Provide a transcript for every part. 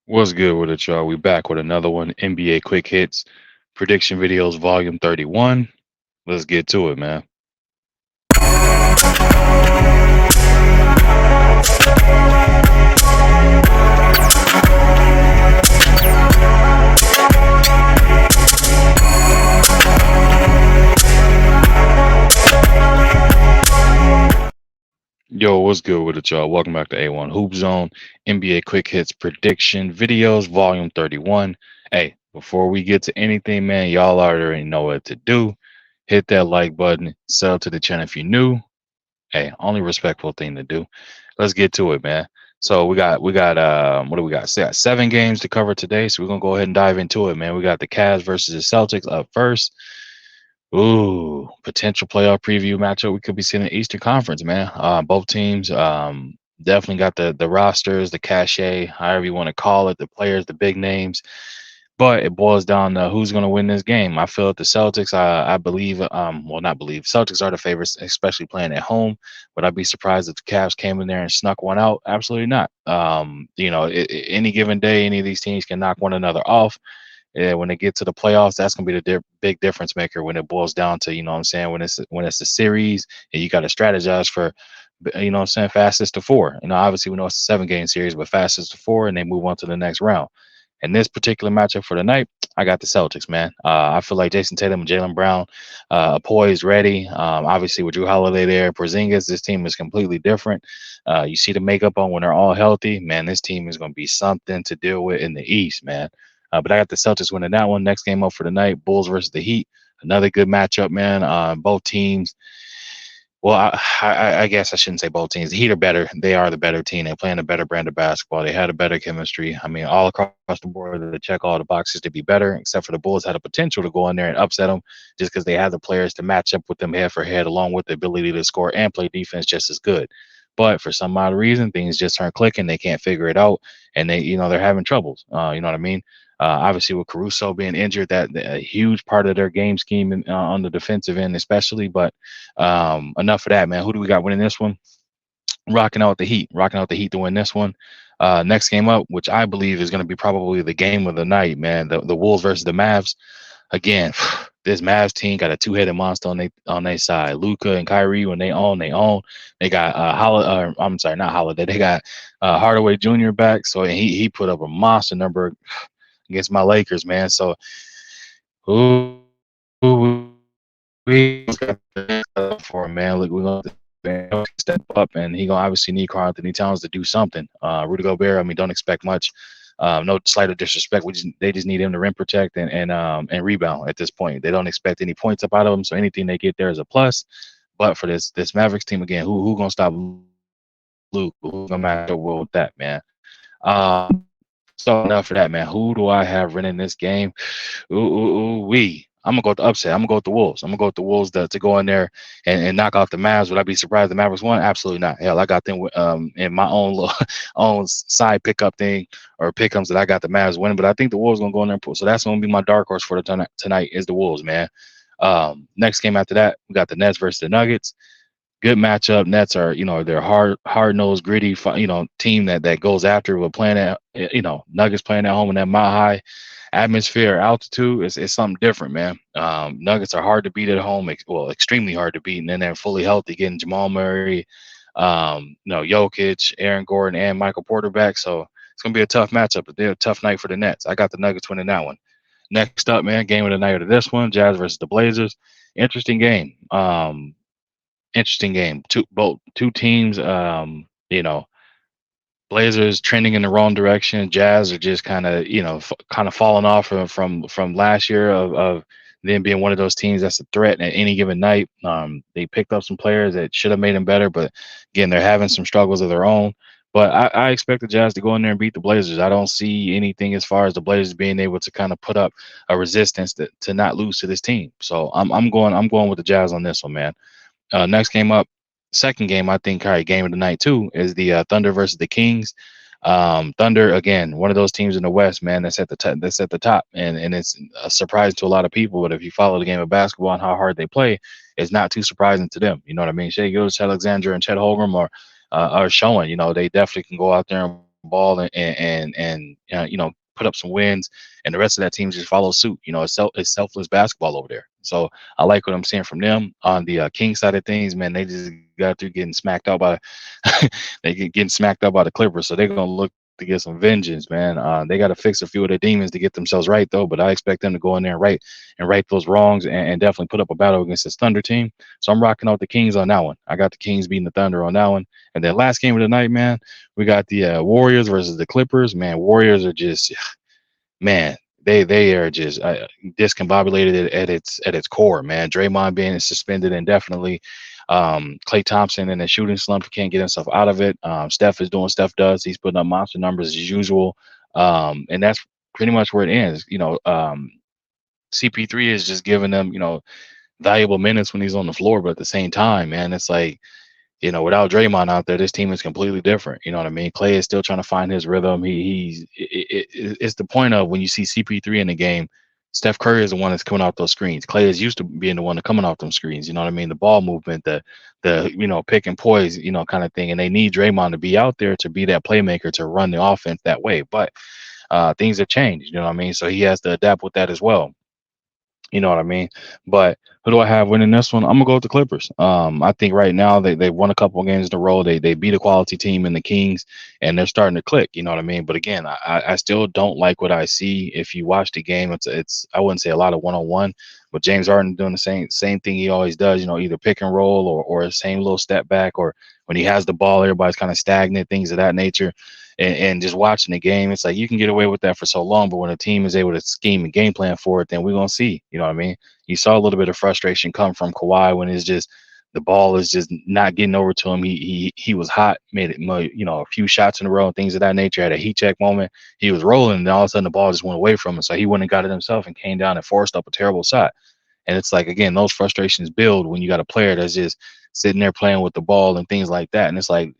What's good with it, y'all? We back with another one. NBA Quick Hits Prediction Videos Volume 31. Let's get to it, man. Yo, what's good with it, y'all? Welcome back to A1 Hoop Zone NBA Quick Hits Prediction Videos Volume 31. Hey, before we get to anything, man, y'all already know what to do. Hit that like button, sub to the channel if you're new. Hey, only respectful thing to do. Let's get to it, man. So we got what do we got? 7 games to cover today. So we're gonna go ahead and dive into it, man. We got the Cavs versus the Celtics up first. Ooh, potential playoff preview matchup we could be seeing in the Eastern Conference, man. Both teams definitely got the rosters, the cachet, however you want to call it, the players, the big names. But it boils down to who's going to win this game. I feel that the Celtics, I believe, well, not believe, Celtics are the favorites, especially playing at home. Would I be surprised if the Cavs came in there and snuck one out? Absolutely not. Any given day, any of these teams can knock one another off. Yeah, when they get to the playoffs, that's gonna be the big difference maker when it boils down to, you know what I'm saying, when it's a series and you got to strategize for, you know what I'm saying, fastest to four. Obviously we know it's a 7 game series, but fastest to four, and they move on to the next round. In this particular matchup for the night, I got the Celtics, man. I feel like Jason Tatum and Jalen Brown, poised, ready. Obviously with Drew Holiday there, Porzingis, this team is completely different. You see the makeup on when they're all healthy, man. This team is going to be something to deal with in the East, man. But I got the Celtics winning that one. Next game up for the night, Bulls versus the Heat. Another good matchup, man. Both teams. Well, I guess I shouldn't say both teams. The Heat are better. They are the better team. They're playing a better brand of basketball. They had a better chemistry. I mean, all across the board, they check all the boxes to be better, except for the Bulls had a potential to go in there and upset them just because they have the players to match up with them head for head, along with the ability to score and play defense just as good. But for some odd reason, things just aren't clicking. They can't figure it out, and they're having troubles. You know what I mean? Obviously, with Caruso being injured, that a huge part of their game scheme on the defensive end, especially. But enough of that, man. Who do we got winning this one? Rocking out the Heat to win this one. Next game up, which I believe is going to be probably the game of the night, man. The Wolves versus the Mavs. Again, this Mavs team got a two-headed monster on their side. Luca and Kyrie, when they own, they own. They got I'm sorry, not Holiday. They got Hardaway Jr. back, so he put up a monster number against my Lakers, man. So who we got for him, man. Look, we're gonna step up, and he gonna obviously need Karl Anthony Towns to do something. Rudy Gobert, I mean, don't expect much. No slight of disrespect. They just need him to rim protect and rebound at this point. They don't expect any points up out of him, so anything they get there is a plus. But for this Mavericks team again, who gonna stop Luke? Who's gonna match up well with that, man? So enough for that, man. Who do I have winning this game? We. I'm gonna go with the upset. I'm gonna go with the Wolves. I'm gonna go with the Wolves to go in there and knock off the Mavs. Would I be surprised if the Mavericks won? Absolutely not. Hell, I got them in my own little, own side pickup thing or pickums that I got the Mavs winning. But I think the Wolves gonna go in there and pull. So that's gonna be my dark horse for the tonight is the Wolves, man. Next game after that, we got the Nets versus the Nuggets. Good matchup. Nets are, they're hard nosed, gritty, team that goes after. But playing at, Nuggets playing at home in that mile high atmosphere, altitude is something different, man. Nuggets are hard to beat at home, well, extremely hard to beat, and then they're fully healthy, getting Jamal Murray, Jokic, Aaron Gordon, and Michael Porter back. So it's gonna be a tough matchup, but they're a tough night for the Nets. I got the Nuggets winning that one. Next up, man, game of the night of this one, Jazz versus the Blazers. Interesting game. Interesting game. Two teams. Blazers trending in the wrong direction. Jazz are just kind of kind of falling off from last year of them being one of those teams that's a threat at any given night. They picked up some players that should have made them better, but again, they're having some struggles of their own. But I expect the Jazz to go in there and beat the Blazers. I don't see anything as far as the Blazers being able to kind of put up a resistance to not lose to this team. So I'm going with the Jazz on this one, man. Next game up, second game, I think, all right, game of the night too, is the Thunder versus the Kings. Thunder again, one of those teams in the West, man, that's at the top, and it's a surprise to a lot of people. But if you follow the game of basketball and how hard they play, it's not too surprising to them. You know what I mean? Shea Gilgeous, Alexander, and Chet Holmgren are showing. They definitely can go out there and ball and put up some wins, and the rest of that team just follows suit. It's selfless basketball over there. So I like what I'm seeing from them. On the King side of things, man, they just got through getting smacked out by getting smacked out by the Clippers, so they're gonna look to get some vengeance, man. They got to fix a few of their demons to get themselves right, though. But I expect them to go in there and right those wrongs and definitely put up a battle against this Thunder team. So I'm rocking out the Kings on that one. I got the Kings beating the Thunder on that one. And then last game of the night, man, we got the Warriors versus the Clippers. Man, Warriors are just man, they are just discombobulated at its core, man. Draymond being suspended indefinitely. Klay Thompson in a shooting slump, can't get himself out of it. Steph is doing Steph does. He's putting up monster numbers as usual. And that's pretty much where it ends. CP3 is just giving them, valuable minutes when he's on the floor, but at the same time, man, it's like without Draymond out there, this team is completely different. You know what I mean? Clay is still trying to find his rhythm. It's the point of when you see CP3 in the game, Steph Curry is the one that's coming off those screens. Clay is used to being the one that coming off them screens. You know what I mean? The ball movement, the pick and poise, kind of thing. And they need Draymond to be out there to be that playmaker to run the offense that way. But things have changed. You know what I mean? So he has to adapt with that as well. You know what I mean? But who do I have winning this one? I'm gonna go with the Clippers. I think right now they won a couple of games in a row. They beat a quality team in the Kings, and they're starting to click. You know what I mean? But again, I still don't like what I see. If you watch the game, it's I wouldn't say a lot of 1-on-1, but James Harden doing the same thing he always does. Either pick and roll or same little step back, or when he has the ball, everybody's kind of stagnant, things of that nature. And just watching the game, it's like you can get away with that for so long, but when a team is able to scheme and game plan for it, then we're gonna see. You know what I mean? You saw a little bit of frustration come from Kawhi when it's just the ball is just not getting over to him. He was hot, made it a few shots in a row and things of that nature. Had a heat check moment. He was rolling, and all of a sudden the ball just went away from him. So he went and got it himself and came down and forced up a terrible shot. And it's like, again, those frustrations build when you got a player that's just sitting there playing with the ball and things like that. And it's like,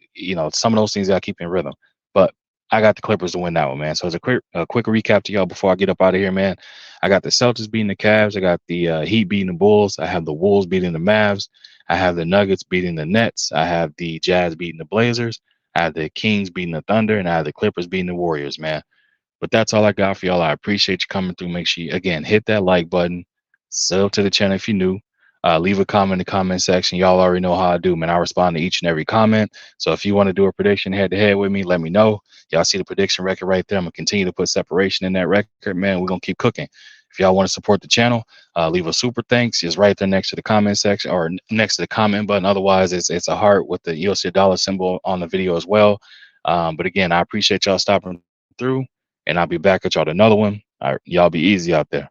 some of those things got to keep in rhythm. But I got the Clippers to win that one, man. So as a quick recap to y'all before I get up out of here, man. I got the Celtics beating the Cavs. I got the Heat beating the Bulls. I have the Wolves beating the Mavs. I have the Nuggets beating the Nets. I have the Jazz beating the Blazers. I have the Kings beating the Thunder, and I have the Clippers beating the Warriors, man. But that's all I got for y'all. I appreciate you coming through. Make sure you, again, hit that like button. Sub to the channel if you're new. Leave a comment in the comment section. Y'all already know how I do, man. I respond to each and every comment. So if you want to do a prediction head to head with me, let me know. Y'all see the prediction record right there. I'm going to continue to put separation in that record, man. We're going to keep cooking. If y'all want to support the channel, leave a super thanks. It's right there next to the comment section or next to the comment button. Otherwise, it's a heart with the you'll see a dollar symbol on the video as well. But again, I appreciate y'all stopping through, and I'll be back at y'all with another one. All right, y'all be easy out there.